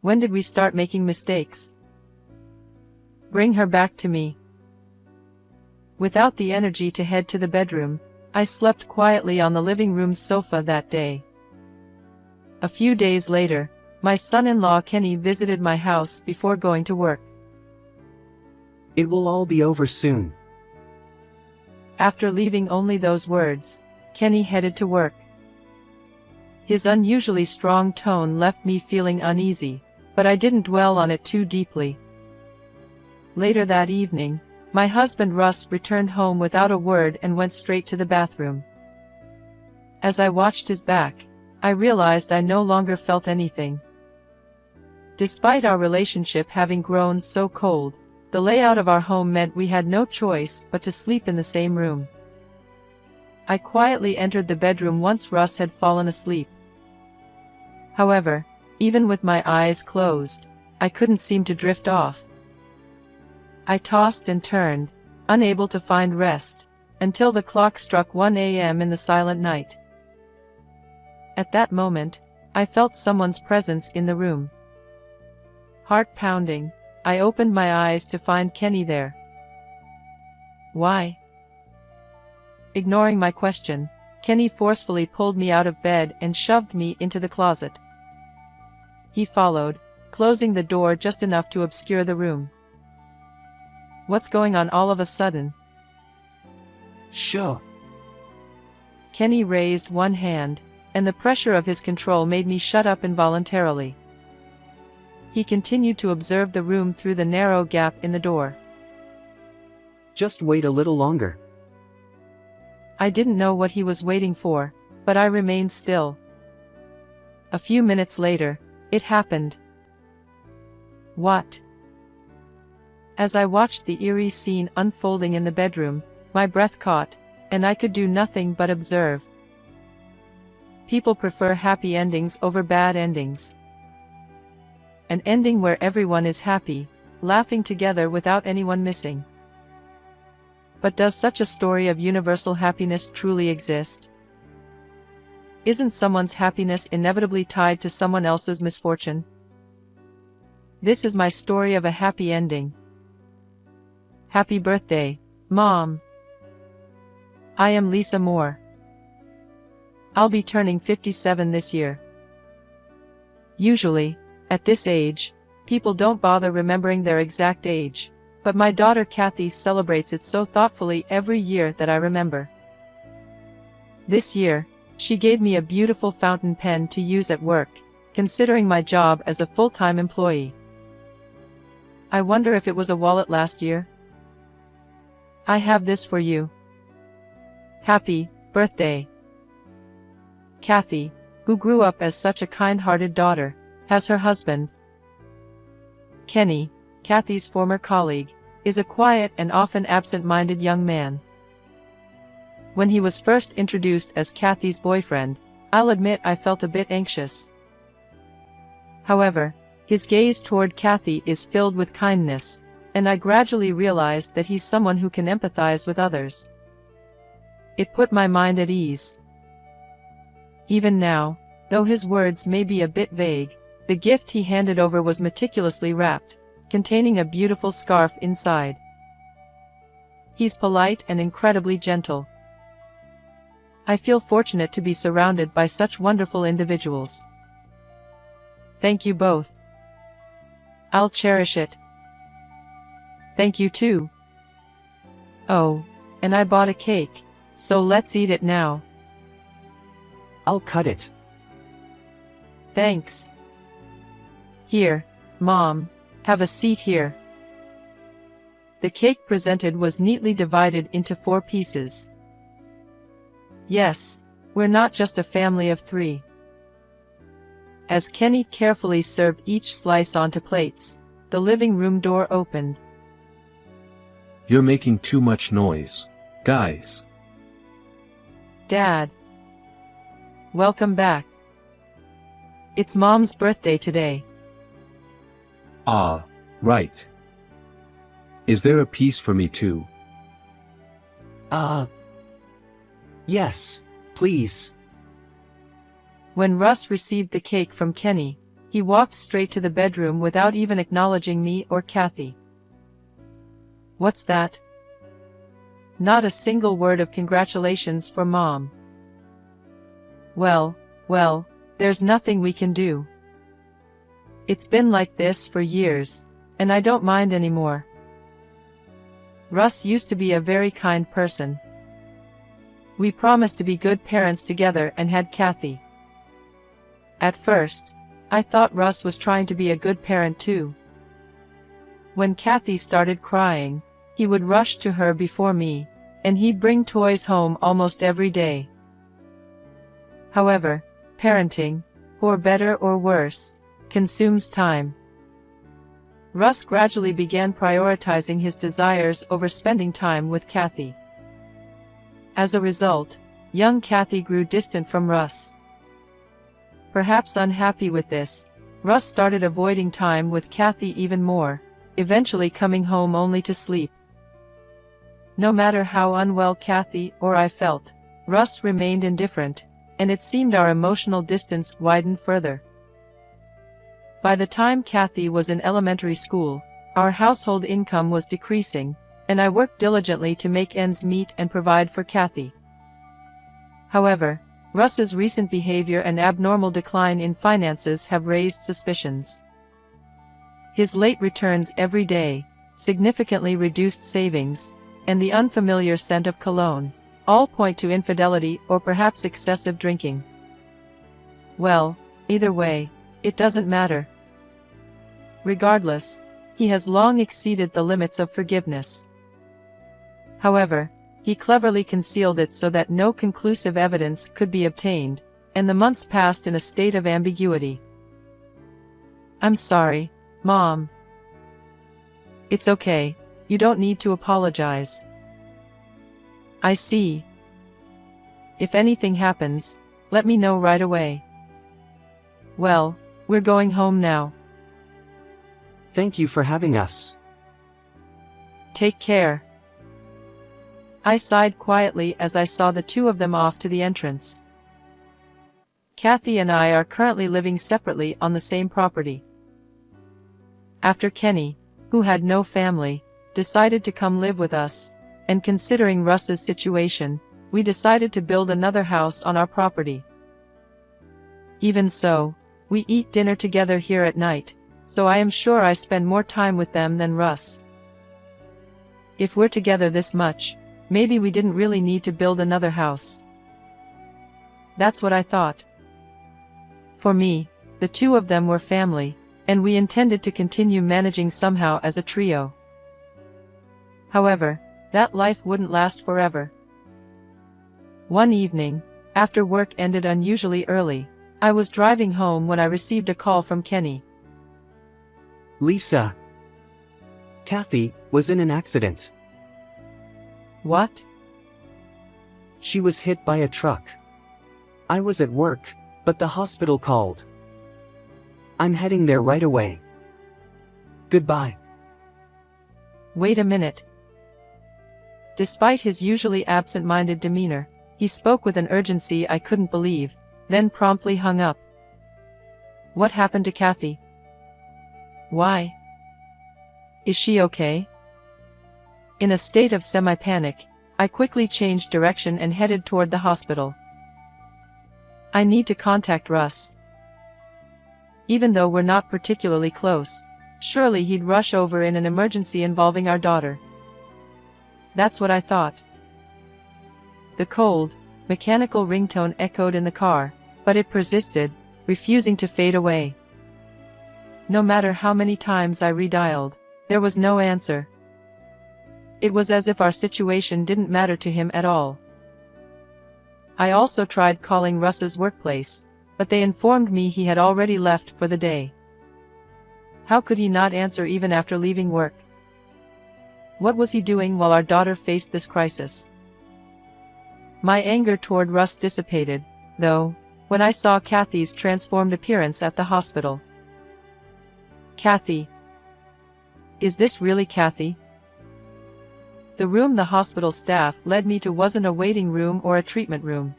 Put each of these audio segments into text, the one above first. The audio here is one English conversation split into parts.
When did we start making mistakes? Bring her back to me. Without the energy to head to the bedroom, I slept quietly on the living room sofa that day. A few days later, my son-in-law Kenny visited my house before going to work. It will all be over soon. After leaving only those words, Kenny headed to work. His unusually strong tone left me feeling uneasy, but I didn't dwell on it too deeply. Later that evening, my husband Russ returned home without a word and went straight to the bathroom. As I watched his back, I realized I no longer felt anything. Despite our relationship having grown so cold, the layout of our home meant we had no choice but to sleep in the same room. I quietly entered the bedroom once Russ had fallen asleep. However, even with my eyes closed, I couldn't seem to drift off. I tossed and turned, unable to find rest, until the clock struck 1 a.m. in the silent night. At that moment, I felt someone's presence in the room. Heart pounding, I opened my eyes to find Kenny there. Why? Ignoring my question, Kenny forcefully pulled me out of bed and shoved me into the closet. He followed, closing the door just enough to obscure the room. What's going on all of a sudden? Sure. Kenny raised one hand, and the pressure of his control made me shut up involuntarily. He continued to observe the room through the narrow gap in the door. Just wait a little longer. I didn't know what he was waiting for, but I remained still. A few minutes later, it happened. What? As I watched the eerie scene unfolding in the bedroom, my breath caught, and I could do nothing but observe. People prefer happy endings over bad endings. An ending where everyone is happy, laughing together without anyone missing. But does such a story of universal happiness truly exist? Isn't someone's happiness inevitably tied to someone else's misfortune? This is my story of a happy ending. Happy birthday, Mom. I am Lisa Moore. I'll be turning 57 this year. Usually, at this age, people don't bother remembering their exact age, but my daughter Kathy celebrates it so thoughtfully every year that I remember. This year, she gave me a beautiful fountain pen to use at work, considering my job as a full-time employee. I wonder if it was a wallet last year. I have this for you. Happy birthday. Kathy, who grew up as such a kind-hearted daughter, has her husband. Kenny, Kathy's former colleague, is a quiet and often absent-minded young man. When he was first introduced as Kathy's boyfriend, I'll admit I felt a bit anxious. However, his gaze toward Kathy is filled with kindness, and I gradually realized that he's someone who can empathize with others. It put my mind at ease. Even now, though his words may be a bit vague, the gift he handed over was meticulously wrapped, containing a beautiful scarf inside. He's polite and incredibly gentle. I feel fortunate to be surrounded by such wonderful individuals. Thank you both. I'll cherish it. Thank you too. Oh, and I bought a cake, so let's eat it now. I'll cut it. Thanks. Here, Mom, have a seat here. The cake presented was neatly divided into 4 pieces. Yes, we're not just a family of 3. As Kenny carefully served each slice onto plates, the living room door opened. You're making too much noise, guys. Dad. Welcome back. It's Mom's birthday today. Ah, right. Is there a piece for me too? Yes, please. When Russ received the cake from Kenny, He walked straight to the bedroom without even acknowledging me or Kathy. What's that? Not a single word of congratulations for Mom. Well, there's nothing we can do. It's been like this for years, and I don't mind anymore. Russ used to be a very kind person. We promised to be good parents together and had Kathy. At first, I thought Russ was trying to be a good parent too. When Kathy started crying, he would rush to her before me, and he'd bring toys home almost every day. However, parenting, for better or worse, consumes time. Russ gradually began prioritizing his desires over spending time with Kathy. As a result, young Kathy grew distant from Russ. Perhaps unhappy with this, Russ started avoiding time with Kathy even more, eventually coming home only to sleep. No matter how unwell Kathy or I felt, Russ remained indifferent, and it seemed our emotional distance widened further. By the time Kathy was in elementary school, our household income was decreasing, and I worked diligently to make ends meet and provide for Kathy. However, Russ's recent behavior and abnormal decline in finances have raised suspicions. His late returns every day, significantly reduced savings, and the unfamiliar scent of cologne, all point to infidelity or perhaps excessive drinking. Well, either way, it doesn't matter. Regardless, he has long exceeded the limits of forgiveness. However, he cleverly concealed it so that no conclusive evidence could be obtained, and the months passed in a state of ambiguity. I'm sorry, Mom. It's okay, you don't need to apologize. I see. If anything happens, let me know right away. Well, we're going home now. Thank you for having us. Take care. I sighed quietly as I saw the two of them off to the entrance. Kathy and I are currently living separately on the same property. After Kenny, who had no family, decided to come live with us, and considering Russ's situation, we decided to build another house on our property. Even so, we eat dinner together here at night, so I am sure I spend more time with them than Russ. If we're together this much, maybe we didn't really need to build another house. That's what I thought. For me, the two of them were family, and we intended to continue managing somehow as a trio. However, that life wouldn't last forever. One evening, after work ended unusually early, I was driving home when I received a call from Kenny. Lisa. Kathy was in an accident. What? She was hit by a truck. I was at work, but the hospital called. I'm heading there right away. Goodbye. Wait a minute. Despite his usually absent-minded demeanor, he spoke with an urgency I couldn't believe, then promptly hung up. What happened to Kathy? Why? Is she okay? In a state of semi-panic, I quickly changed direction and headed toward the hospital. I need to contact Russ. Even though we're not particularly close, surely he'd rush over in an emergency involving our daughter. That's what I thought. The cold, mechanical ringtone echoed in the car, but it persisted, refusing to fade away. No matter how many times I redialed, there was no answer. It was as if our situation didn't matter to him at all. I also tried calling Russ's workplace, but they informed me he had already left for the day. How could he not answer even after leaving work? What was he doing while our daughter faced this crisis? My anger toward Russ dissipated, though, when I saw Kathy's transformed appearance at the hospital. Kathy. Is this really Kathy? The room the hospital staff led me to wasn't a waiting room or a treatment room.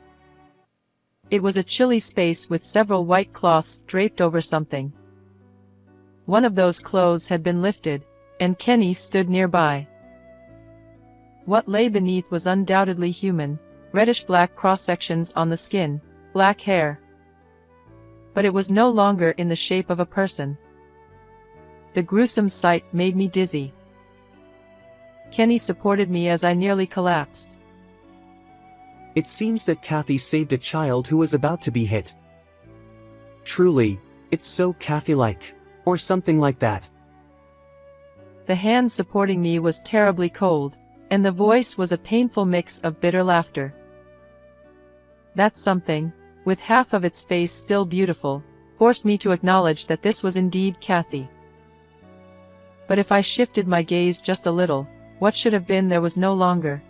It was a chilly space with several white cloths draped over something, One of those clothes had been lifted, and Kenny stood nearby. What lay beneath was undoubtedly human, reddish-black cross-sections on the skin, black hair. But it was no longer in the shape of a person. The gruesome sight made me dizzy. Kenny supported me as I nearly collapsed. It seems that Kathy saved a child who was about to be hit. Truly, it's so Kathy-like, or something like that. The hand supporting me was terribly cold, and the voice was a painful mix of bitter laughter. That something, with half of its face still beautiful, forced me to acknowledge that this was indeed Kathy. But if I shifted my gaze just a little, what should have been there was no longer.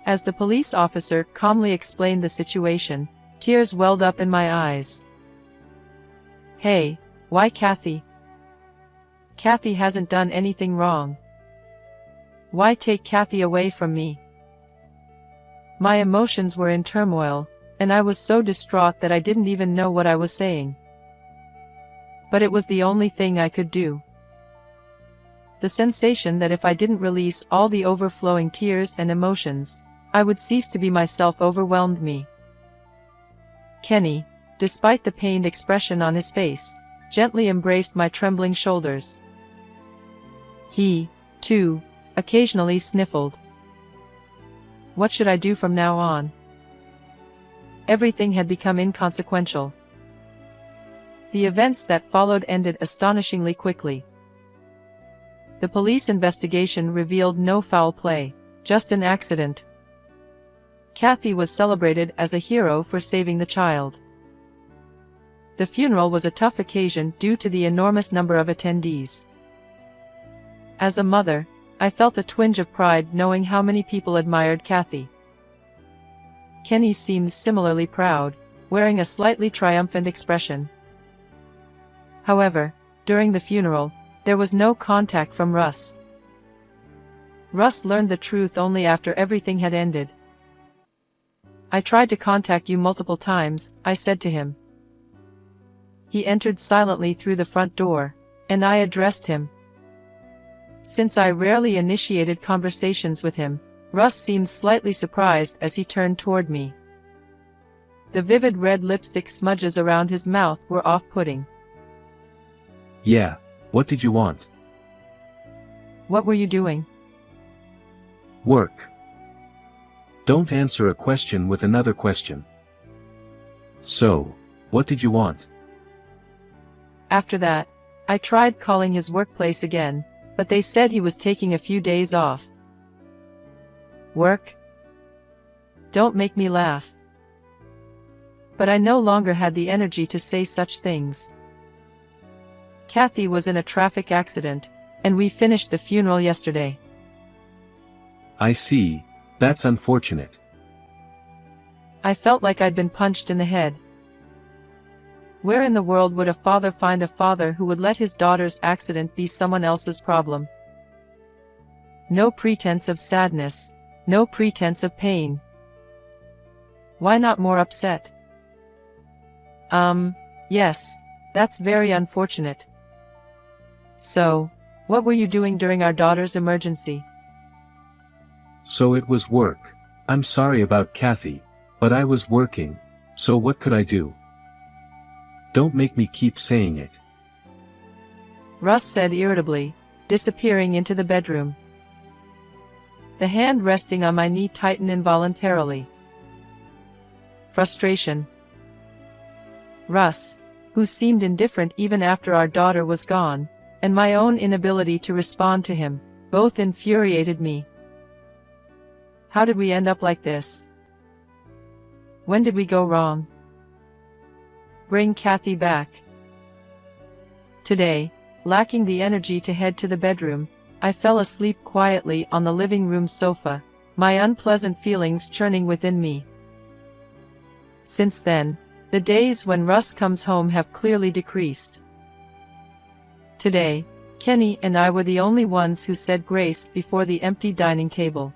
As the police officer calmly explained the situation, tears welled up in my eyes. Hey, why Kathy? Kathy hasn't done anything wrong. Why take Kathy away from me? My emotions were in turmoil, and I was so distraught that I didn't even know what I was saying. But it was the only thing I could do. The sensation that if I didn't release all the overflowing tears and emotions, I would cease to be myself overwhelmed me. Kenny, despite the pained expression on his face, gently embraced my trembling shoulders. He, too, occasionally sniffled. What should I do from now on? Everything had become inconsequential. The events that followed ended astonishingly quickly. The police investigation revealed no foul play, just an accident. Kathy was celebrated as a hero for saving the child. The funeral was a tough occasion due to the enormous number of attendees. As a mother, I felt a twinge of pride knowing how many people admired Kathy. Kenny seemed similarly proud, wearing a slightly triumphant expression. However, during the funeral, there was no contact from Russ. Russ learned the truth only after everything had ended. I tried to contact you multiple times, I said to him. He entered silently through the front door, and I addressed him. Since I rarely initiated conversations with him, Russ seemed slightly surprised as he turned toward me. The vivid red lipstick smudges around his mouth were off-putting. Yeah, what did you want? What were you doing? Work. Don't answer a question with another question. So, what did you want? After that, I tried calling his workplace again, but they said he was taking a few days off. Work? Don't make me laugh. But I no longer had the energy to say such things. Kathy was in a traffic accident, and we finished the funeral yesterday. I see, that's unfortunate. I felt like I'd been punched in the head. Where in the world would a father find a father who would let his daughter's accident be someone else's problem? No pretense of sadness, no pretense of pain. Why not more upset? Yes, that's very unfortunate. So, what were you doing during our daughter's emergency? So it was work. I'm sorry about Kathy, but I was working, so what could I do? Don't make me keep saying it. Russ said irritably, disappearing into the bedroom. The hand resting on my knee tightened involuntarily. Frustration. Russ, who seemed indifferent even after our daughter was gone, and my own inability to respond to him, both infuriated me. How did we end up like this? When did we go wrong? Bring Kathy back. Today, lacking the energy to head to the bedroom, I fell asleep quietly on the living room sofa, my unpleasant feelings churning within me. Since then, the days when Russ comes home have clearly decreased. Today, Kenny and I were the only ones who said grace before the empty dining table.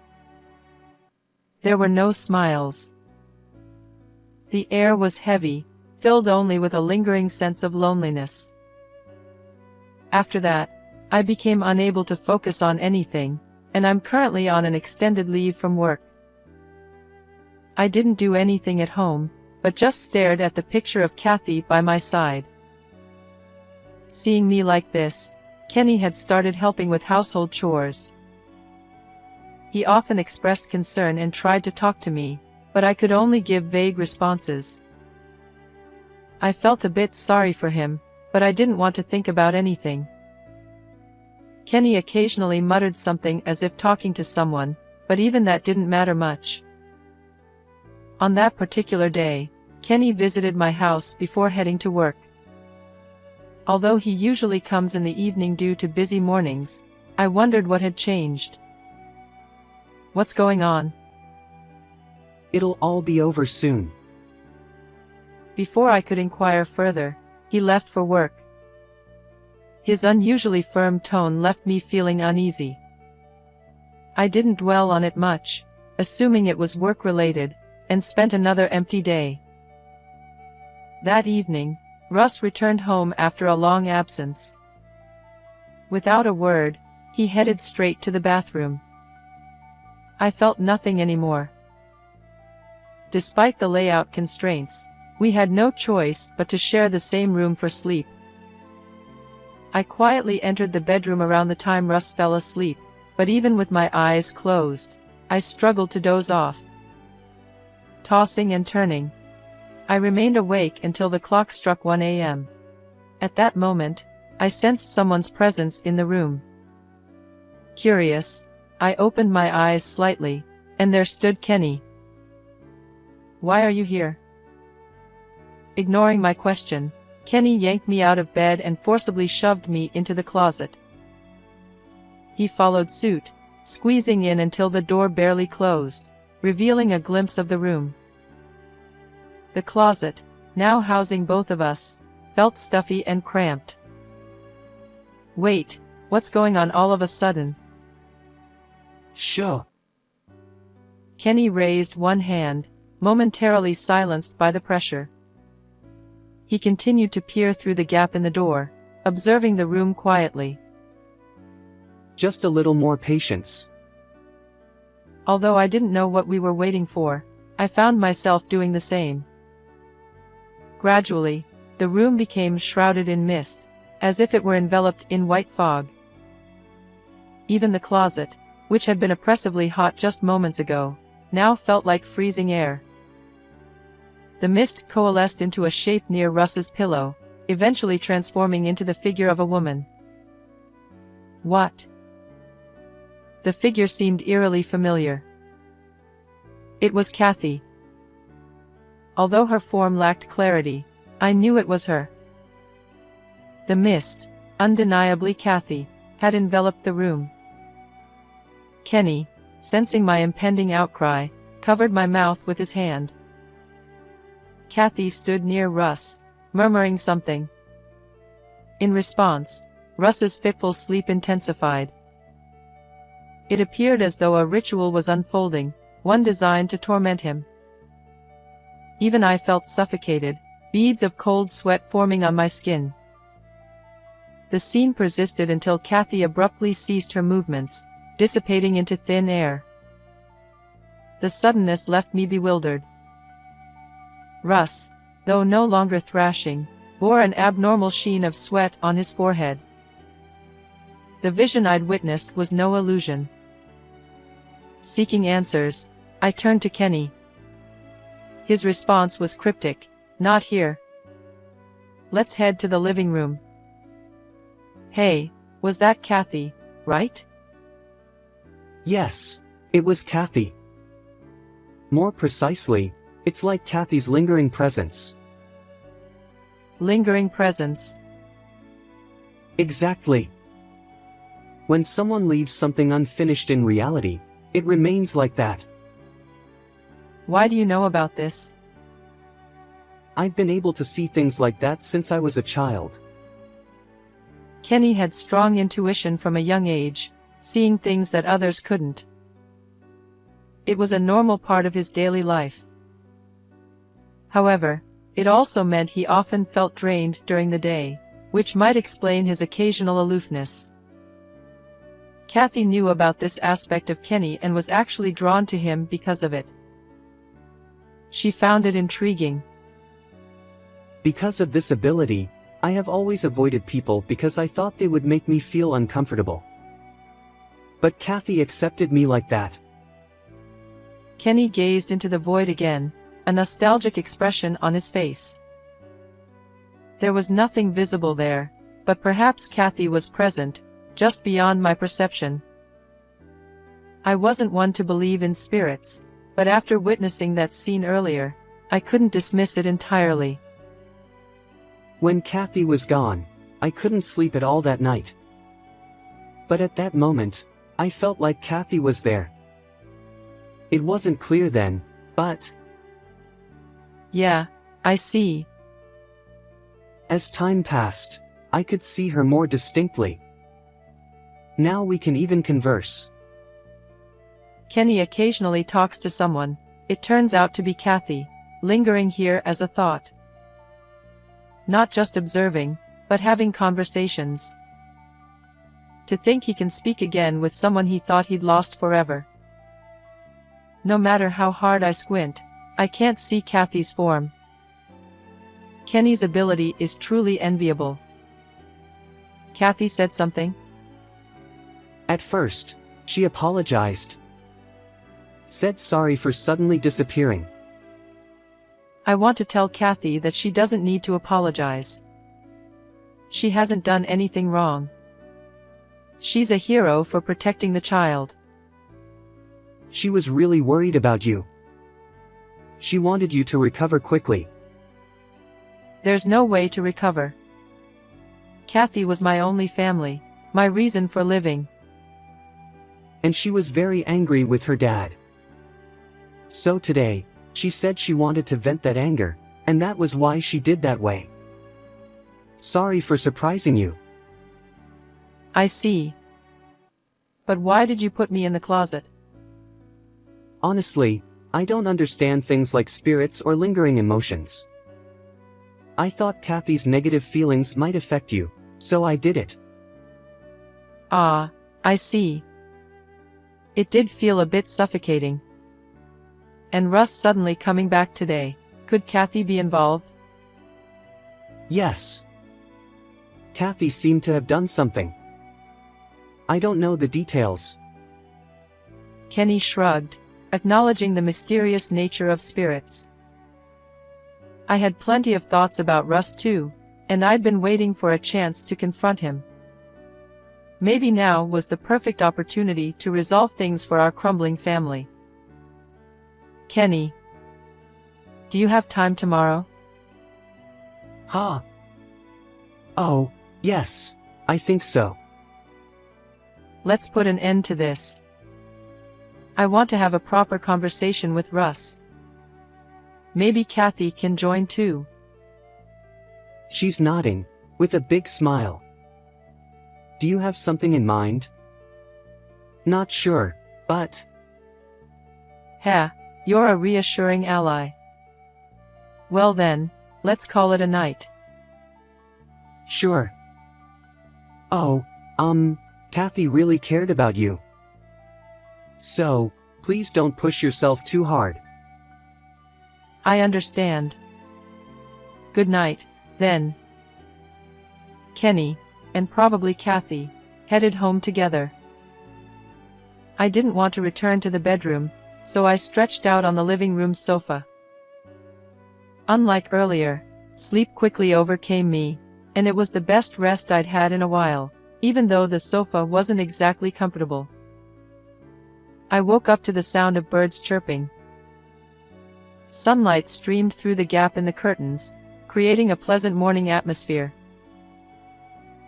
There were no smiles. The air was heavy, filled only with a lingering sense of loneliness. After that, I became unable to focus on anything, and I'm currently on an extended leave from work. I didn't do anything at home, but just stared at the picture of Kathy by my side. Seeing me like this, Kenny had started helping with household chores. He often expressed concern and tried to talk to me, but I could only give vague responses. I felt a bit sorry for him, but I didn't want to think about anything. Kenny occasionally muttered something as if talking to someone, but even that didn't matter much. On that particular day, Kenny visited my house before heading to work. Although he usually comes in the evening due to busy mornings, I wondered what had changed. What's going on? It'll all be over soon. Before I could inquire further, he left for work. His unusually firm tone left me feeling uneasy. I didn't dwell on it much, assuming it was work-related, and spent another empty day. That evening, Russ returned home after a long absence. Without a word, he headed straight to the bathroom. I felt nothing anymore. Despite the layout constraints, we had no choice but to share the same room for sleep. I quietly entered the bedroom around the time Russ fell asleep, but even with my eyes closed, I struggled to doze off. Tossing and turning, I remained awake until the clock struck 1 a.m. At that moment, I sensed someone's presence in the room. Curious, I opened my eyes slightly, and there stood Kenny. "Why are you here?" Ignoring my question, Kenny yanked me out of bed and forcibly shoved me into the closet. He followed suit, squeezing in until the door barely closed, revealing a glimpse of the room. The closet, now housing both of us, felt stuffy and cramped. "Wait, what's going on all of a sudden?" Sure. Kenny raised one hand, momentarily silenced by the pressure. He continued to peer through the gap in the door, observing the room quietly. Just a little more patience. Although I didn't know what we were waiting for, I found myself doing the same. Gradually, the room became shrouded in mist, as if it were enveloped in white fog. Even the closet, which had been oppressively hot just moments ago, now felt like freezing air. The mist coalesced into a shape near Russ's pillow, eventually transforming into the figure of a woman. What? The figure seemed eerily familiar. It was Kathy. Although her form lacked clarity, I knew it was her. The mist, undeniably Kathy, had enveloped the room. Kenny, sensing my impending outcry, covered my mouth with his hand. Kathy stood near Russ, murmuring something. In response, Russ's fitful sleep intensified. It appeared as though a ritual was unfolding, one designed to torment him. Even I felt suffocated, beads of cold sweat forming on my skin. The scene persisted until Kathy abruptly ceased her movements, dissipating into thin air. The suddenness left me bewildered. Russ, though no longer thrashing, bore an abnormal sheen of sweat on his forehead. The vision I'd witnessed was no illusion. Seeking answers, I turned to Kenny. His response was cryptic, "Not here. Let's head to the living room." Hey, was that Kathy, right? Yes, it was Kathy. More precisely, it's like Kathy's lingering presence. Lingering presence. Exactly. When someone leaves something unfinished in reality, it remains like that. Why do you know about this? I've been able to see things like that since I was a child. Kenny had strong intuition from a young age, seeing things that others couldn't. It was a normal part of his daily life. However, it also meant he often felt drained during the day, which might explain his occasional aloofness. Kathy knew about this aspect of Kenny and was actually drawn to him because of it. She found it intriguing. Because of this ability, I have always avoided people because I thought they would make me feel uncomfortable. But Kathy accepted me like that. Kenny gazed into the void again, a nostalgic expression on his face. There was nothing visible there, but perhaps Kathy was present, just beyond my perception. I wasn't one to believe in spirits, but after witnessing that scene earlier, I couldn't dismiss it entirely. When Kathy was gone, I couldn't sleep at all that night. But at that moment, I felt like Kathy was there. It wasn't clear then, but... Yeah, I see. As time passed, I could see her more distinctly. Now we can even converse. Kenny occasionally talks to someone. It turns out to be Kathy, lingering here as a thought. Not just observing, but having conversations. To think he can speak again with someone he thought he'd lost forever. No matter how hard I squint, I can't see Kathy's form. Kenny's ability is truly enviable. Kathy said something. At first, she apologized. Said sorry for suddenly disappearing. I want to tell Kathy that she doesn't need to apologize. She hasn't done anything wrong. She's a hero for protecting the child. She was really worried about you. She wanted you to recover quickly. There's no way to recover. Kathy was my only family, my reason for living. And she was very angry with her dad. So today, she said she wanted to vent that anger, and that was why she did that way. Sorry for surprising you. I see. But why did you put me in the closet? Honestly, I don't understand things like spirits or lingering emotions. I thought Kathy's negative feelings might affect you, so I did it. Ah, I see. It did feel a bit suffocating. And Russ suddenly coming back today, could Kathy be involved? Yes. Kathy seemed to have done something. I don't know the details. Kenny shrugged, acknowledging the mysterious nature of spirits. I had plenty of thoughts about Russ too, and I'd been waiting for a chance to confront him. Maybe now was the perfect opportunity to resolve things for our crumbling family. Kenny, do you have time tomorrow? Huh? Oh, yes, I think so. Let's put an end to this. I want to have a proper conversation with Russ. Maybe Kathy can join too. She's nodding, with a big smile. Do you have something in mind? Not sure, but... Ha, you're a reassuring ally. Well then, let's call it a night. Sure. Oh, Kathy really cared about you. So, please don't push yourself too hard. I understand. Good night, then. Kenny, and probably Kathy, headed home together. I didn't want to return to the bedroom, so I stretched out on the living room sofa. Unlike earlier, sleep quickly overcame me, and it was the best rest I'd had in a while, even though the sofa wasn't exactly comfortable. I woke up to the sound of birds chirping. Sunlight streamed through the gap in the curtains, creating a pleasant morning atmosphere.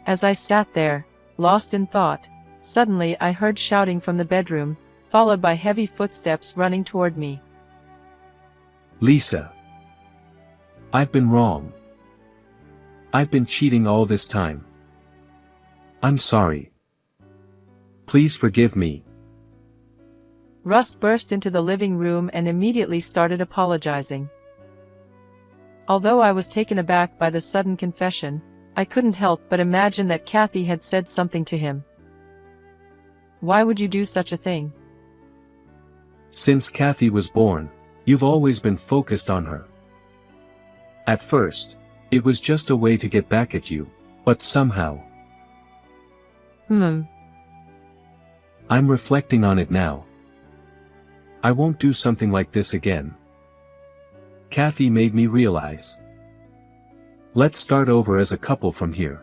As I sat there, lost in thought, suddenly I heard shouting from the bedroom, followed by heavy footsteps running toward me. Lisa. I've been wrong. I've been cheating all this time. I'm sorry. Please forgive me. Russ burst into the living room and immediately started apologizing. Although I was taken aback by the sudden confession, I couldn't help but imagine that Kathy had said something to him. Why would you do such a thing? Since Kathy was born, you've always been focused on her. At first, it was just a way to get back at you, but somehow. I'm reflecting on it now. I won't do something like this again. Kathy made me realize. Let's start over as a couple from here.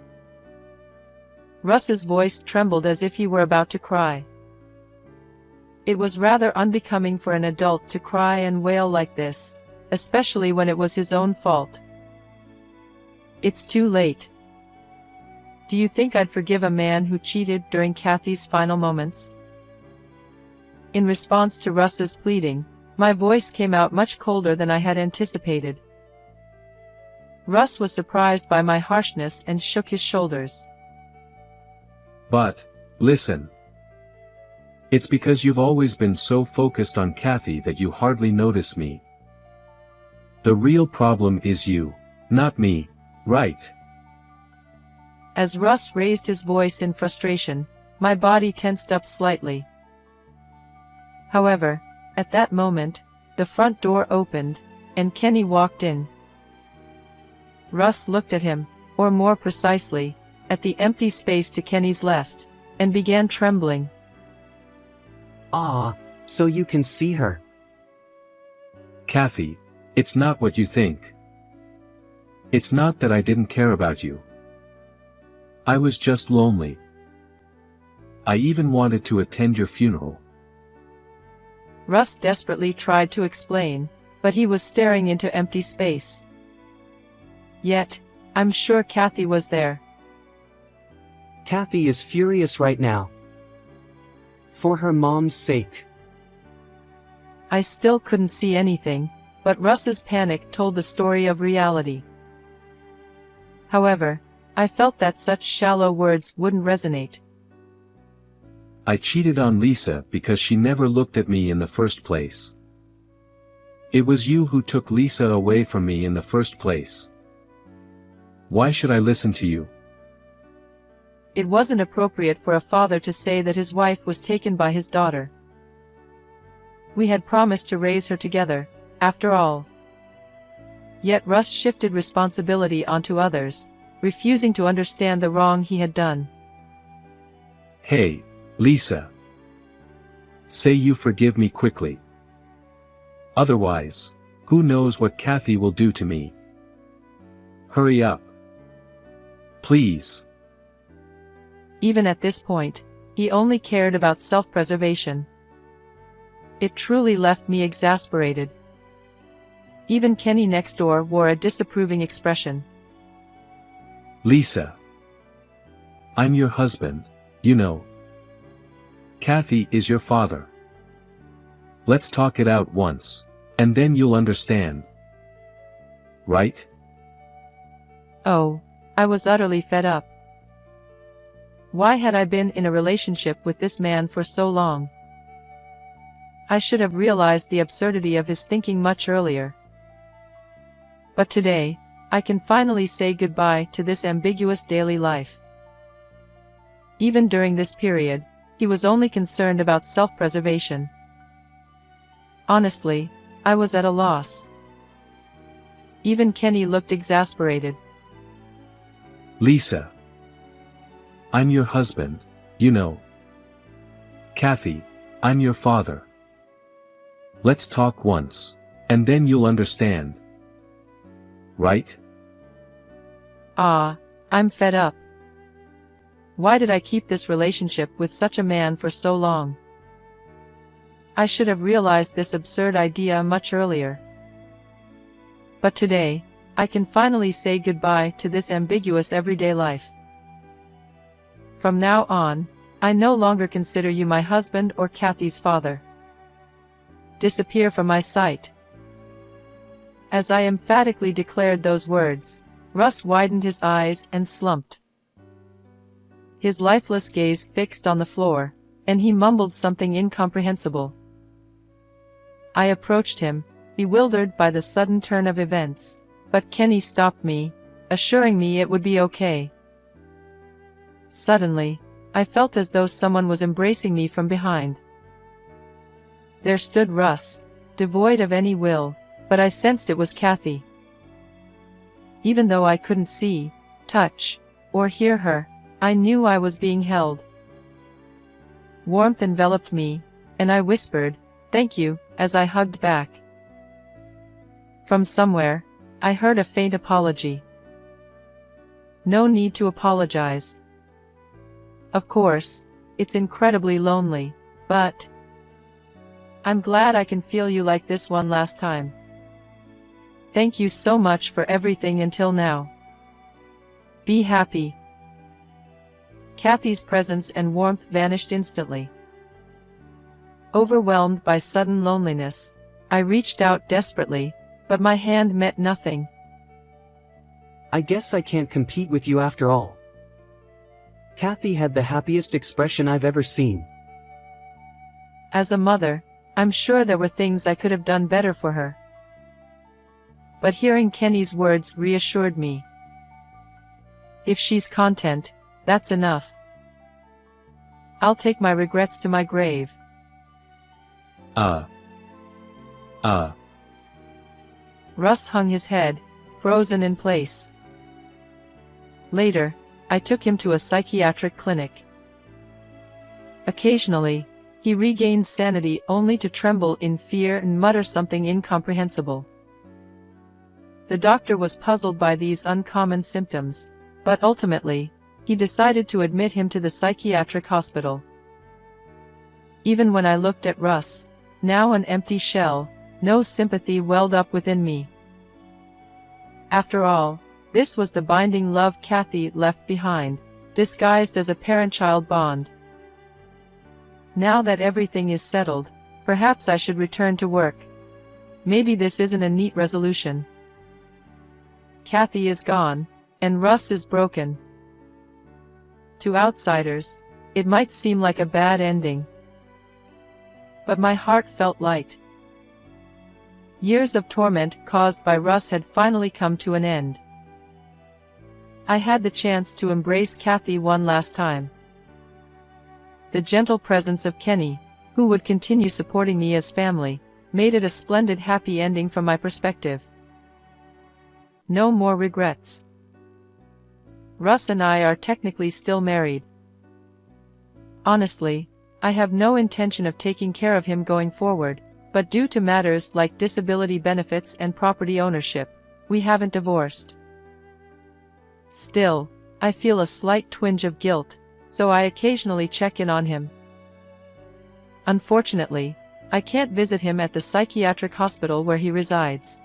Russ's voice trembled as if he were about to cry. It was rather unbecoming for an adult to cry and wail like this, especially when it was his own fault. It's too late. Do you think I'd forgive a man who cheated during Kathy's final moments? In response to Russ's pleading, my voice came out much colder than I had anticipated. Russ was surprised by my harshness and shook his shoulders. But, listen. It's because you've always been so focused on Kathy that you hardly notice me. The real problem is you, not me, right? As Russ raised his voice in frustration, my body tensed up slightly. However, at that moment, the front door opened, and Kenny walked in. Russ looked at him, or more precisely, at the empty space to Kenny's left, and began trembling. Ah, so you can see her. Kathy, it's not what you think. It's not that I didn't care about you. I was just lonely. I even wanted to attend your funeral. Russ desperately tried to explain, but he was staring into empty space. Yet, I'm sure Kathy was there. Kathy is furious right now. For her mom's sake. I still couldn't see anything, but Russ's panic told the story of reality. However, I felt that such shallow words wouldn't resonate. I cheated on Lisa because she never looked at me in the first place. It was you who took Lisa away from me in the first place. Why should I listen to you? It wasn't appropriate for a father to say that his wife was taken by his daughter. We had promised to raise her together, after all. Yet Russ shifted responsibility onto others, refusing to understand the wrong he had done. Hey, Lisa. Say you forgive me quickly. Otherwise, who knows what Kathy will do to me? Hurry up. Please. Even at this point, he only cared about self-preservation. It truly left me exasperated. Even Kenny next door wore a disapproving expression. Lisa. I'm your husband, you know. Kathy is your father. Let's talk it out once, and then you'll understand. Right? Oh, I was utterly fed up. Why had I been in a relationship with this man for so long? I should have realized the absurdity of his thinking much earlier. But today, I can finally say goodbye to this ambiguous daily life. Even during this period, he was only concerned about self-preservation. Honestly, I was at a loss. Even Kenny looked exasperated. Lisa. I'm your husband, you know. Kathy, I'm your father. Let's talk once, and then you'll understand. Right? I'm fed up. Why did I keep this relationship with such a man for so long? I should have realized this absurd idea much earlier. But today, I can finally say goodbye to this ambiguous everyday life. From now on, I no longer consider you my husband or Kathy's father. Disappear from my sight. As I emphatically declared those words, Russ widened his eyes and slumped. His lifeless gaze fixed on the floor, and he mumbled something incomprehensible. I approached him, bewildered by the sudden turn of events, but Kenny stopped me, assuring me it would be okay. Suddenly, I felt as though someone was embracing me from behind. There stood Russ, devoid of any will, but I sensed it was Kathy. Even though I couldn't see, touch, or hear her, I knew I was being held. Warmth enveloped me, and I whispered, "Thank you," as I hugged back. From somewhere, I heard a faint apology. No need to apologize. Of course, it's incredibly lonely, but I'm glad I can feel you like this one last time. Thank you so much for everything until now. Be happy. Kathy's presence and warmth vanished instantly. Overwhelmed by sudden loneliness, I reached out desperately, but my hand met nothing. I guess I can't compete with you after all. Kathy had the happiest expression I've ever seen. As a mother, I'm sure there were things I could have done better for her. But hearing Kenny's words reassured me. If she's content, that's enough. I'll take my regrets to my grave. Russ hung his head, frozen in place. Later, I took him to a psychiatric clinic. Occasionally, he regained sanity only to tremble in fear and mutter something incomprehensible. The doctor was puzzled by these uncommon symptoms, but ultimately, he decided to admit him to the psychiatric hospital. Even when I looked at Russ, now an empty shell, no sympathy welled up within me. After all, this was the binding love Kathy left behind, disguised as a parent-child bond. Now that everything is settled, perhaps I should return to work. Maybe this isn't a neat resolution. Kathy is gone, and Russ is broken. To outsiders, it might seem like a bad ending. But my heart felt light. Years of torment caused by Russ had finally come to an end. I had the chance to embrace Kathy one last time. The gentle presence of Kenny, who would continue supporting me as family, made it a splendid happy ending from my perspective. No more regrets. Russ and I are technically still married. Honestly, I have no intention of taking care of him going forward, but due to matters like disability benefits and property ownership, we haven't divorced. Still, I feel a slight twinge of guilt, so I occasionally check in on him. Unfortunately, I can't visit him at the psychiatric hospital where he resides.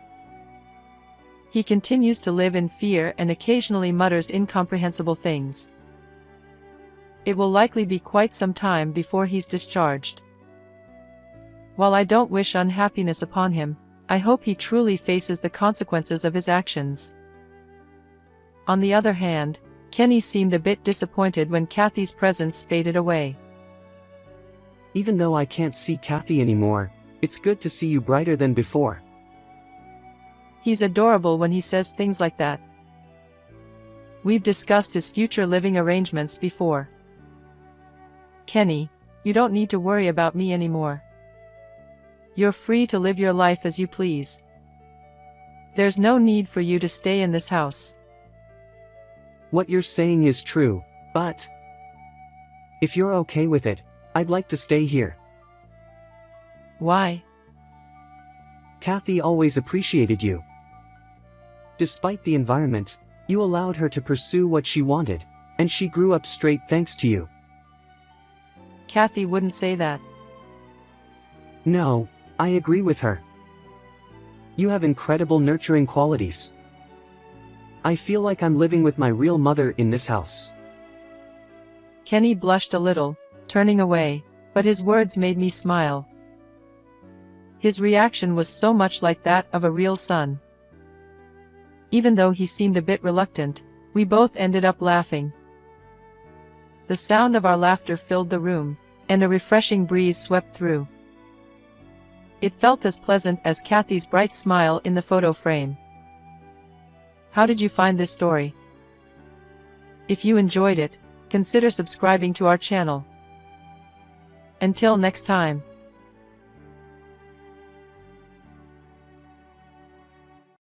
He continues to live in fear and occasionally mutters incomprehensible things. It will likely be quite some time before he's discharged. While I don't wish unhappiness upon him, I hope he truly faces the consequences of his actions. On the other hand, Kenny seemed a bit disappointed when Kathy's presence faded away. Even though I can't see Kathy anymore, it's good to see you brighter than before. He's adorable when he says things like that. We've discussed his future living arrangements before. Kenny, you don't need to worry about me anymore. You're free to live your life as you please. There's no need for you to stay in this house. What you're saying is true, but if you're okay with it, I'd like to stay here. Why? Kathy always appreciated you. Despite the environment, you allowed her to pursue what she wanted, and she grew up straight thanks to you. Kathy wouldn't say that. No, I agree with her. You have incredible nurturing qualities. I feel like I'm living with my real mother in this house. Kenny blushed a little, turning away, but his words made me smile. His reaction was so much like that of a real son. Even though he seemed a bit reluctant, we both ended up laughing. The sound of our laughter filled the room, and a refreshing breeze swept through. It felt as pleasant as Kathy's bright smile in the photo frame. How did you find this story? If you enjoyed it, consider subscribing to our channel. Until next time.